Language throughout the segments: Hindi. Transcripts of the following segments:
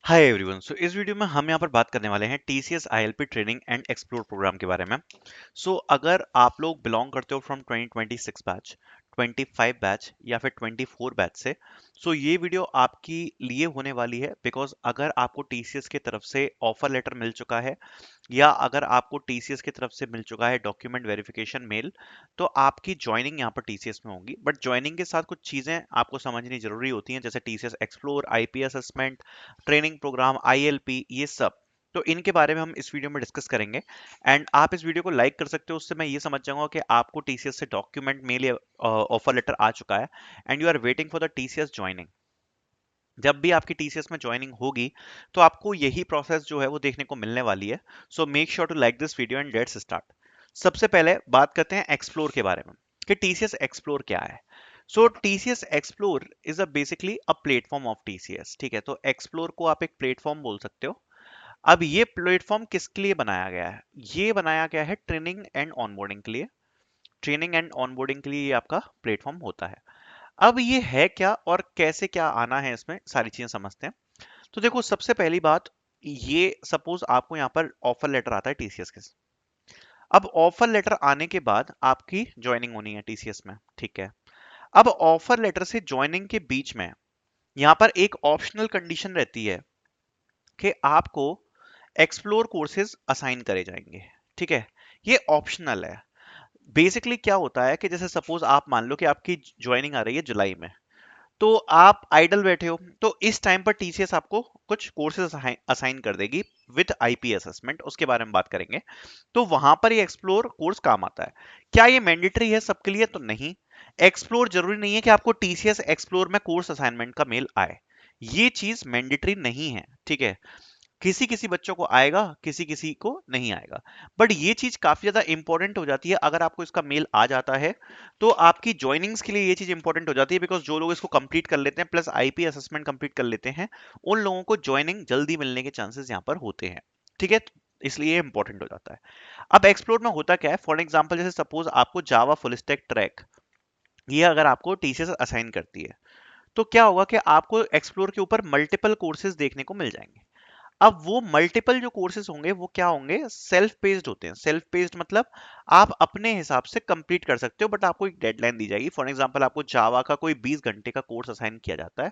Hi everyone. सो इस वीडियो में हम यहाँ पर बात करने वाले हैं TCS ILP training and explore program के बारे में। अगर आप लोग बिलोंग करते हो फ्रॉम 2026 बैच, 25 बैच या फिर 24 बैच से, ये वीडियो आपकी लिए होने वाली है। बिकॉज अगर आपको टीसीएस की तरफ से ऑफर लेटर मिल चुका है या अगर आपको टीसीएस की तरफ से मिल चुका है डॉक्यूमेंट वेरिफिकेशन मेल, तो आपकी ज्वाइनिंग यहाँ पर टीसीएस में होगी। बट ज्वाइनिंग के साथ कुछ चीज़ें आपको समझनी जरूरी होती हैं, जैसे TCS explore, IP assessment, training program, ILP, ये सब। तो इनके बारे में हम इस वीडियो में डिस्कस करेंगे। एंड आप इस वीडियो को लाइक कर सकते हो, उससे मैं ये समझ जाऊंगा कि आपको टीसीएस से डॉक्यूमेंट मेल या ऑफर लेटर आ चुका है and you are waiting for the TCS joining. जब भी आपकी टीसीएस में ज्वाइनिंग होगी तो आपको यही प्रोसेस जो है वो देखने को मिलने वाली है। Make sure to like this video and let's start. सबसे पहले बात करते हैं एक्सप्लोर के बारे में कि टीसीएस एक्सप्लोर क्या है। TCS explore is a basically a platform of TCS. ठीक है, तो एक्सप्लोर को आप एक प्लेटफॉर्म बोल सकते हो। अब ये प्लेटफॉर्म किसके लिए बनाया गया है? ये बनाया गया है ट्रेनिंग एंड ऑनबोर्डिंग के लिए। ट्रेनिंग एंड ऑनबोर्डिंग के लिए ये आपका प्लेटफॉर्म होता है। अब ये है क्या और कैसे क्या आना है, इसमें सारी चीजें समझते हैं। तो देखो, सबसे पहली बात, ये सपोज आपको यहाँ पर ऑफर लेटर आता है टीसीएस के। अब ऑफर लेटर आने के बाद आपकी ज्वाइनिंग होनी है टीसीएस में। ठीक है, अब ऑफर लेटर से ज्वाइनिंग के बीच में यहाँ पर एक ऑप्शनल कंडीशन रहती है कि आपको एक्सप्लोर कोर्सेज असाइन करे जाएंगे। ठीक है, ये ऑप्शनल है। बेसिकली क्या होता है कि जैसे सपोज आप मान लो कि आपकी ज्वाइनिंग आ रही है जुलाई में, तो आप आइडल बैठे हो, तो इस टाइम पर टीसीएस आपको कुछ कोर्सेज असाइन कर देगी विद आईपी असेसमेंट। उसके बारे में बात करेंगे। तो वहां पर ये एक्सप्लोर कोर्स काम आता है। क्या ये मैंडेटरी है सबके लिए? तो नहीं। एक्सप्लोर जरूरी नहीं है कि आपको टीसीएस एक्सप्लोर में कोर्स असाइनमेंट का मेल आए। ये चीज मैंडेटरी नहीं है। ठीक है, किसी किसी बच्चों को आएगा, किसी किसी को नहीं आएगा। बट ये चीज काफी ज्यादा इंपॉर्टेंट हो जाती है। अगर आपको इसका मेल आ जाता है तो आपकी ज्वाइनिंग्स के लिए ये चीज इंपॉर्टेंट हो जाती है। बिकॉज जो लोग इसको कंप्लीट कर लेते हैं प्लस आईपी असेसमेंट कंप्लीट कर लेते हैं, उन लोगों को ज्वाइनिंग जल्दी मिलने के चांसेस यहाँ पर होते हैं। ठीक है, इसलिए ये इंपॉर्टेंट हो जाता है। अब एक्सप्लोर में होता क्या है, फॉर एग्जाम्पल जैसे सपोज आपको जावा फुल स्टैक ट्रैक, ये अगर आपको टीसीएस असाइन करती है, तो क्या होगा कि आपको एक्सप्लोर के ऊपर मल्टीपल कोर्सेज देखने को मिल जाएंगे। अब वो मल्टीपल जो कोर्सेज होंगे वो क्या होंगे? सेल्फ पेस्ड होते हैं। सेल्फ पेस्ड मतलब आप अपने हिसाब से कंप्लीट कर सकते हो, बट आपको एक डेडलाइन दी जाएगी। फॉर एग्जांपल आपको जावा का कोई 20 घंटे का कोर्स असाइन किया जाता है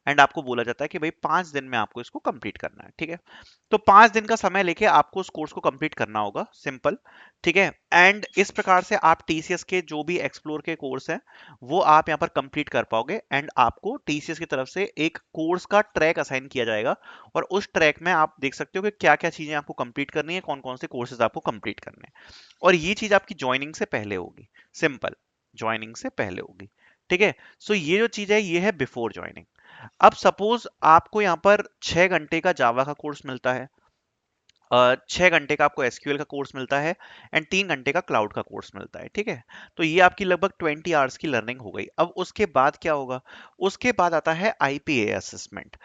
एंड आपको बोला जाता है कि भाई 5 दिन में आपको इसको कंप्लीट करना है। ठीक है, तो 5 दिन का समय लेके आपको उस कोर्स को कंप्लीट करना होगा, सिंपल। ठीक है, एंड इस प्रकार से आप टीसीएस के जो भी एक्सप्लोर के कोर्स हैं वो आप यहाँ पर कंप्लीट कर पाओगे एंड आपको टीसीएस की तरफ से एक कोर्स का ट्रैक असाइन किया जाएगा। और उस ट्रैक में आप देख सकते हो कि क्या क्या चीजें आपको कंप्लीट करनी है, कौन कौन से कोर्सेज आपको कंप्लीट करने हैं। और ये चीज आपकी ज्वाइनिंग से पहले होगी, सिंपल, ज्वाइनिंग से पहले होगी। ठीक है, ये जो चीज है ये है बिफोर ज्वाइनिंग। अब सपोज आपको यहाँ पर 6 घंटे का जावा का कोर्स मिलता है, 6 घंटे का आपको एसक्यूएल का कोर्स मिलता है एंड 3 घंटे का क्लाउड का कोर्स मिलता है। ठीक है, तो ये आपकी लगभग 20 आवर्स की लर्निंग हो गई। अब उसके बाद क्या होगा? उसके बाद आता है आईपीए असेसमेंट।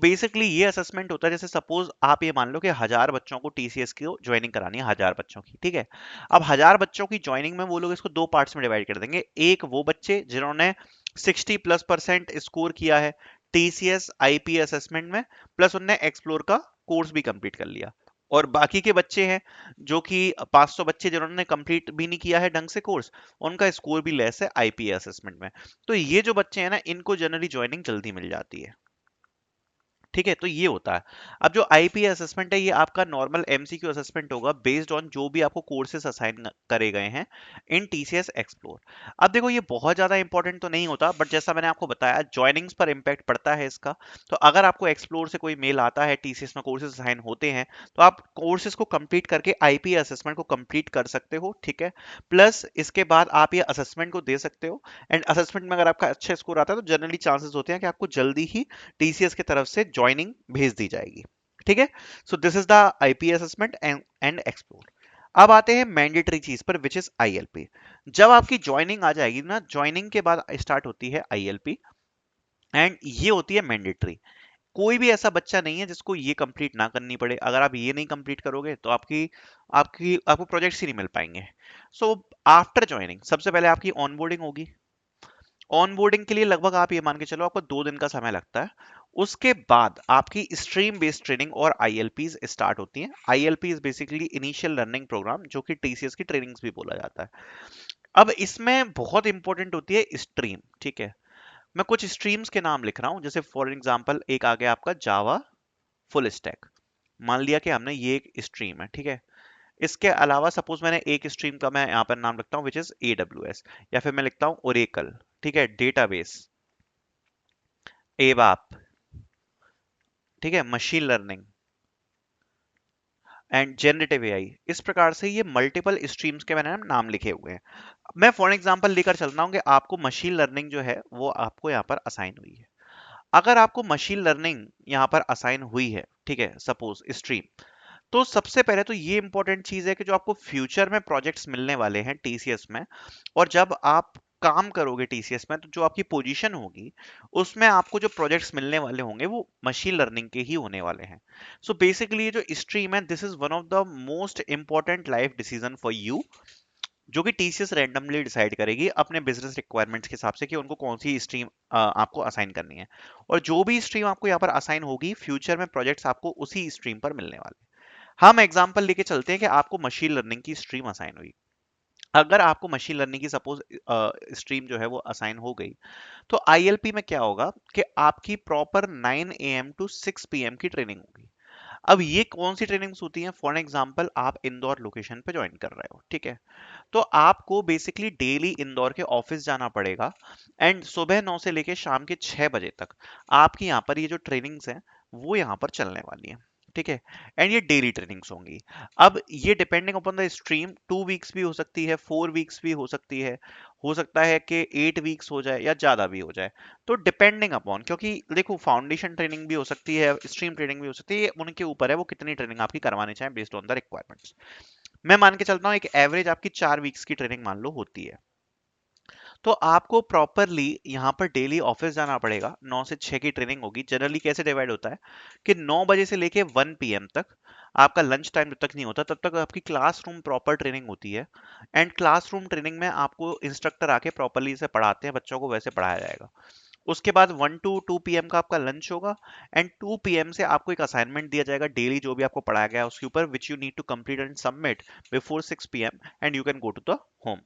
बेसिकली ये असेसमेंट होता है, जैसे सपोज आप ये मान लो कि 1000 बच्चों को टीसीएस की ज्वाइनिंग करानी है, 1000 बच्चों की। ठीक है, अब 1000 बच्चों की ज्वाइनिंग में वो लोग इसको दो पार्ट्स में डिवाइड कर देंगे। एक वो बच्चे जिन्होंने 60+% स्कोर किया है टीसीएस आईपी असेसमेंट में, प्लस उनने एक्सप्लोर का कोर्स भी कंप्लीट कर लिया। और बाकी के बच्चे हैं जो कि 500 बच्चे जिन्होंने कंप्लीट भी नहीं किया है ढंग से कोर्स, उनका स्कोर भी लेस है आईपीए असेसमेंट में। तो ये जो बच्चे हैं ना, इनको जनरली ज्वाइनिंग जल्दी मिल जाती है। ठीक है, तो ये होता है। अब जो आईपी असेसमेंट है ये आपका नॉर्मल एमसीक्यू असेसमेंट होगा बेस्ड ऑन जो भी आपको कोर्सेज असाइन करे गए हैं इन टीसीएस एक्सप्लोर। अब देखो, ये बहुत ज्यादा इंपॉर्टेंट तो नहीं होता, बट जैसा मैंने आपको बताया ज्वाइनिंग्स पर इंपैक्ट पड़ता है इसका। तो अगर आपको एक्सप्लोर से कोई मेल आता है, टीसीएस में कोर्सेज असाइन होते हैं, तो आप कोर्सेज को कंप्लीट करके आईपी असेसमेंट को कंप्लीट कर सकते हो। ठीक है, प्लस इसके बाद आप ये असेसमेंट को दे सकते हो एंड असेसमेंट में अगर आपका अच्छा स्कोर आता है तो जनरली चांसेस होते हैं कि आपको जल्दी ही टीसीएस की तरफ से ज्वाइनिंग भेज दी जाएगी। ठीक है, this is the IP assessment and explore. अब आते हैं मैंडेटरी चीज पर, विच इज आईएलपी। जब आपकी ज्वाइनिंग आ जाएगी ना, ज्वाइनिंग के बाद स्टार्ट होती है आईएलपी एंड ये होती है मैंडेटरी। कोई भी ऐसा बच्चा नहीं है जिसको ये कंप्लीट ना करनी पड़े। अगर आप ये नहीं कंप्लीट करोगे तो आपकी आपकी आपको प्रोजेक्ट्स ही नहीं मिल पाएंगे। आफ्टर ज्वाइनिंग सबसे पहले आपकी ऑनबोर्डिंग होगी। ऑन बोर्डिंग के लिए लगभग आप ये मान के चलो आपको 2 दिन का समय लगता है। उसके बाद आपकी स्ट्रीम बेस्ड ट्रेनिंग और आईएलपीज स्टार्ट होती हैं। ILP is basically initial learning program, जो कि टीसीएस की ट्रेनिंग्स भी बोला जाता है। अब इसमें बहुत इंपॉर्टेंट होती है स्ट्रीम, ठीक है। मैं कुछ स्ट्रीम्स के नाम लिख रहा हूं, जैसे फॉर एग्जांपल एक आ गया आपका जावा फुल स्टैक। मान लिया कि हमने ये एक स्ट्रीम है, ठीक है। इसके अलावा सपोज मैंने एक स्ट्रीम का मैं यहाँ पर नाम लिखता हूँ विच इज एडब्ल्यूएस, या फिर मैं लिखता हूँ ओरेकल, ठीक है, डेटाबेस, एवाप, ठीक है, machine learning and generative AI. इस प्रकार से ये मल्टीपल स्ट्रीम्स के मैंने नाम लिखे हुए हैं। मैं फॉर एग्जांपल लेकर चलता हूँ कि आपको मशीन लर्निंग जो है वो आपको यहाँ पर असाइन हुई है। अगर आपको मशीन लर्निंग यहाँ पर असाइन हुई है, ठीक है, सपोज स्ट्रीम, तो सबसे पहले तो ये इंपॉर्टेंट चीज है कि जो आपको फ्यूचर में प्रोजेक्ट्स मिलने वाले हैं टीसीएस में, और जब आप काम करोगे टीसीएस में, तो जो आपकी पोजीशन होगी उसमें आपको जो प्रोजेक्ट्स मिलने वाले होंगे वो मशीन लर्निंग के ही होने वाले हैं। सो बेसिकली ये जो स्ट्रीम है, this is one of the most important life decision for you, जो कि टीसीएस रैंडमली डिसाइड करेगी अपने बिजनेस रिक्वायरमेंट्स के हिसाब से कि उनको कौन सी स्ट्रीम आपको असाइन करनी है। और जो भी स्ट्रीम आपको यहाँ पर असाइन होगी, फ्यूचर में प्रोजेक्ट्स आपको उसी स्ट्रीम पर मिलने वाले हैं। हम एग्जांपल लेके चलते हैं कि आपको मशीन लर्निंग की स्ट्रीम असाइन हुई। अगर आपको मशीन लर्निंग की सपोज स्ट्रीम जो है वो असाइन हो गई, तो आईएलपी में क्या होगा कि आपकी प्रॉपर 9 AM टू 6 PM की ट्रेनिंग होगी। अब ये कौन सी ट्रेनिंग्स होती हैं? फॉर एग्जांपल आप इंदौर लोकेशन पे ज्वाइन कर रहे हो, ठीक है, तो आपको बेसिकली डेली इंदौर के ऑफिस जाना पड़ेगा, एंड सुबह 9 से लेके शाम के 6 बजे तक आपकी यहाँ पर ये जो ट्रेनिंग्स हैं वो यहाँ पर चलने वाली हैं, ठीक है। एंड ये डेली ट्रेनिंग्स होंगी। अब ये depending upon the stream 2 weeks भी हो सकती है, 4 वीक्स भी हो सकती है, हो सकता है कि 8 वीक्स हो जाए या ज्यादा भी हो जाए। तो डिपेंडिंग अपॉन, क्योंकि देखो फाउंडेशन ट्रेनिंग भी हो सकती है, स्ट्रीम ट्रेनिंग भी हो सकती है, ये उनके ऊपर है वो कितनी ट्रेनिंग आपकी करवानी चाहें बेस्ड ऑन द रिक्वायरमेंट्स। मैं मान के चलता हूँ एक एवरेज आपकी 4 वीक्स की ट्रेनिंग मान लो होती है, तो आपको प्रॉपरली यहाँ पर डेली ऑफिस जाना पड़ेगा। 9 से 6 की ट्रेनिंग होगी। जनरली कैसे डिवाइड होता है कि 9 बजे से लेके 1 PM तक आपका लंच टाइम जब तक नहीं होता तब तक आपकी क्लासरूम प्रॉपर ट्रेनिंग होती है। एंड क्लासरूम ट्रेनिंग में आपको इंस्ट्रक्टर आके प्रॉपरली से पढ़ाते हैं, बच्चों को वैसे पढ़ाया जाएगा। उसके बाद 1 to 2 PM का आपका लंच होगा, एंड 2 PM से आपको एक असाइनमेंट दिया जाएगा डेली जो भी आपको पढ़ाया गया है उसके ऊपर, which you need to complete and submit before 6 PM, and you can go to the home.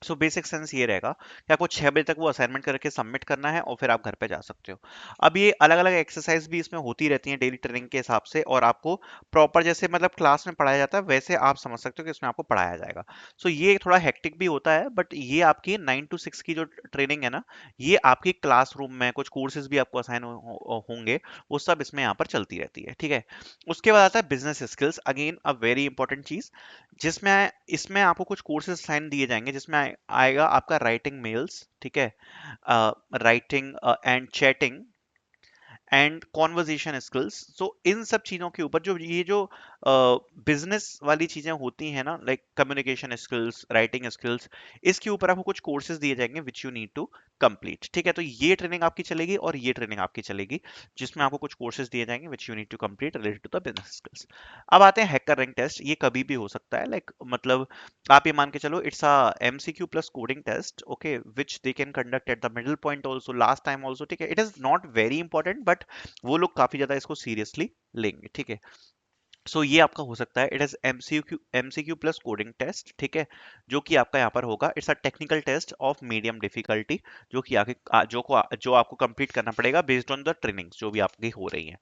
So basic sense ये रहेगा कि आपको 6 बजे तक वो असाइनमेंट करके सबमिट करना है और फिर आप घर पे जा सकते हो। अब ये अलग अलग एक्सरसाइज भी इसमें होती रहती हैं डेली ट्रेनिंग के हिसाब से, और आपको प्रॉपर जैसे मतलब क्लास में पढ़ाया जाता है वैसे आप समझ सकते हो कि इसमें आपको पढ़ाया जाएगा। सो ये थोड़ा हेक्टिक भी होता है, बट ये आपकी 9 to 6 की जो ट्रेनिंग है ना, ये आपकी क्लासरूम में कुछ कोर्सेज भी आपको असाइन होंगे, वो सब इसमें यहाँ पर चलती रहती है, ठीक है। उसके बाद आता है business skills, again a very important चीज, जिसमें इसमें आपको कुछ कोर्सेज साइन दिए जाएंगे, जिसमें आएगा आपका राइटिंग मेल्स, ठीक है, writing and chatting and conversation skills. So इन सब चीजों के ऊपर जो ये जो बिजनेस वाली चीजें होती हैं ना, like communication skills, writing skills, इसके ऊपर आपको कुछ कोर्सेज दिए जाएंगे which you need to complete, ठीक है। तो ये ट्रेनिंग आपकी चलेगी और ये ट्रेनिंग आपकी चलेगी, जिसमें आपको कुछ कोर्सेज दिए जाएंगे which you need to complete related to the business skills. अब आते हैं हैकर रैंक टेस्ट। ये कभी भी हो सकता है, लाइक मतलब आप ये मान के चलो it's a MCQ plus coding test, okay, which they can conduct at the middle point also, last time also, ठीक है। It is not very important, but वो लोग काफी ज्यादा इसको सीरियसली लेंगे, ठीक है। सो ये आपका हो सकता है, it is MCQ plus coding test, ठीक है, जो कि आपका यहाँ पर होगा। It's a technical test of medium difficulty, जो कि आगे जो आपको कंप्लीट करना पड़ेगा बेस्ड ऑन द ट्रेनिंग्स जो भी आपकी हो रही हैं।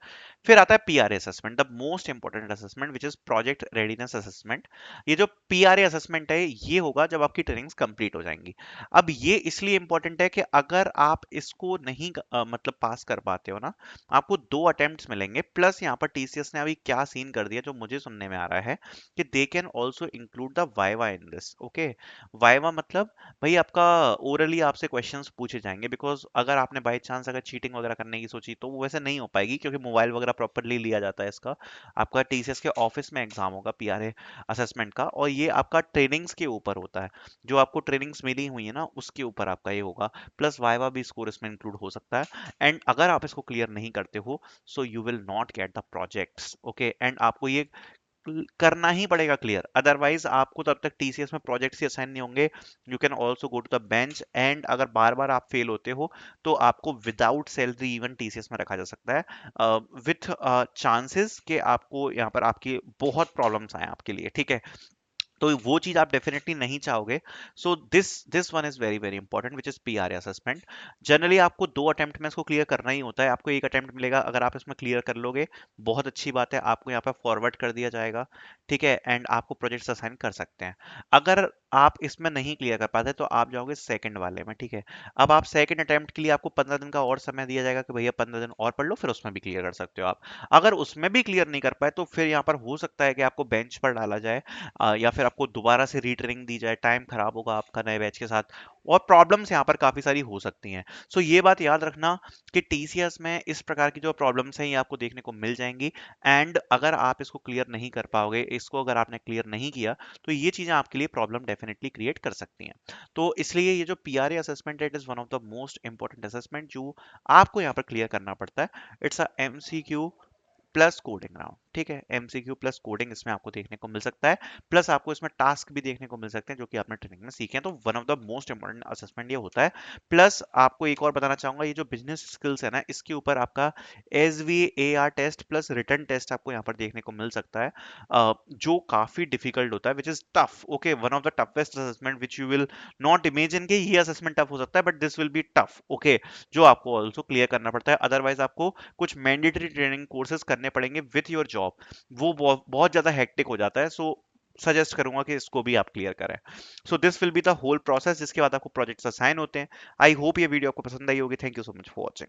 फिर आता है PRA assessment, the most important assessment which is project readiness assessment. ये जो पीआरए असेसमेंट है ये होगा जब आपकी ट्रेनिंग्स कंप्लीट हो जाएंगी। अब ये इसलिए इंपॉर्टेंट है कि अगर आप इसको नहीं मतलब पास कर पाते हो ना, आपको 2 अटेम्प्ट्स मिलेंगे, प्लस यहाँ पर टीसीएस ने अभी क्या सीन कर दिया जो मुझे सुनने में आ रहा है कि they can also include the viva in this, okay. Viva मतलब भाई आपका ओरली आपसे क्वेश्चंस पूछे जाएंगे, बिकॉज अगर आपने बाई चांस अगर चीटिंग वगैरह करने की सोची तो वो वैसे नहीं हो पाएगी, क्योंकि मोबाइल वगैरह प्रॉपरली लिया जाता है इसका। आपका टीसीएस के ऑफिस में एग्जाम होगा पीआरए असेसमेंट का, और ये आपका ट्रेनिंग्स के ऊपर होता है, जो आपको ट्रेनिंग्स मिली हुई है ना उसके ऊपर आपका ये होगा, प्लस वाइवा भी स्कोर इसमें इंक्लूड हो सकता है। एंड अगर आप इसको क्लियर नहीं करते हो, so you will not get the projects, okay. And आपको ये करना ही पड़ेगा क्लियर, अदरवाइज आपको तब तक टीसीएस में प्रोजेक्ट्स ही असाइन नहीं होंगे। You can also go to the bench, and अगर बार बार आप फेल होते हो तो आपको विदाउट सैलरी इवन टीसीएस में रखा जा सकता है, विथ चांसेस कि आपको यहाँ पर आपकी बहुत प्रॉब्लम्स आए आपके लिए, ठीक है। तो वो चीज आप डेफिनेटली नहीं चाहोगे। So this this one is very very important, which is PRA assessment. Generally आपको 2 अटेम्प्ट में इसको क्लियर करना ही होता है, आपको 1 अटेम्प्ट मिलेगा, अगर आप इसमें क्लियर कर लोगे बहुत अच्छी बात है, आपको यहाँ पर फॉरवर्ड कर दिया जाएगा, ठीक है, एंड आपको प्रोजेक्ट्स असाइन कर सकते हैं। अगर आप इसमें नहीं क्लियर कर पाते तो आप जाओगे सेकंड वाले में, ठीक है। अब आप सेकंड अटेम्प्ट के लिए आपको 15 दिन का और समय दिया जाएगा कि भैया 15 दिन और पढ़ लो, फिर उसमें भी क्लियर कर सकते हो आप। अगर उसमें भी क्लियर नहीं कर पाए तो फिर यहाँ पर हो सकता है कि आपको बेंच पर डाला जाए, या फिर आपको दोबारा से रीट्रेनिंग दी जाए, टाइम खराब होगा आपका नए बैच के साथ, और प्रॉब्लम्स यहाँ पर काफी सारी हो सकती हैं। सो ये बात याद रखना कि टीसीएस में इस प्रकार की जो प्रॉब्लम्स हैं ये आपको देखने को मिल जाएंगी, एंड अगर आप इसको क्लियर नहीं कर पाओगे, इसको अगर आपने क्लियर नहीं किया, तो ये चीजें आपके लिए प्रॉब्लम डेफिनेटली क्रिएट कर सकती हैं। तो इसलिए ये जो पीआरए असेसमेंट है, it is one of the most important assessment जो आपको यहाँ पर क्लियर करना पड़ता है। It's a MCQ plus coding round, ठीक है, एमसीक्यू प्लस कोडिंग इसमें आपको देखने को मिल सकता है, प्लस आपको इसमें टास्क भी देखने को मिल सकते हैं जो कि आपने ट्रेनिंग में सीखे हैं। तो one of the most important assessment ये होता है। प्लस आपको एक और बताना चाहूंगा, ये जो बिजनेस स्किल्स है ना, इसके ऊपर आपका एसवीएआर टेस्ट प्लस रिटन टेस्ट आपको यहाँ पर देखने को मिल सकता है, जो काफी डिफिकल्ट होता है, which is tough, okay, one of the toughest assessment which you will not imagine कि ये असेसमेंट टफ हो सकता है, but this will be tough, okay, जो आपको ऑल्सो क्लियर करना पड़ता है, अदरवाइज आपको कुछ मैंडेटरी ट्रेनिंग कोर्सेज करने पड़ेंगे विथ योर जॉब, वो बहुत ज्यादा हेक्टिक हो जाता है। सो सजेस्ट करूंगा कि इसको भी आप क्लियर करें। So this will be the whole process, जिसके बाद आपको प्रोजेक्ट्स असाइन होते हैं। आई होप ये वीडियो आपको पसंद आई होगी। Thank you so much for watching.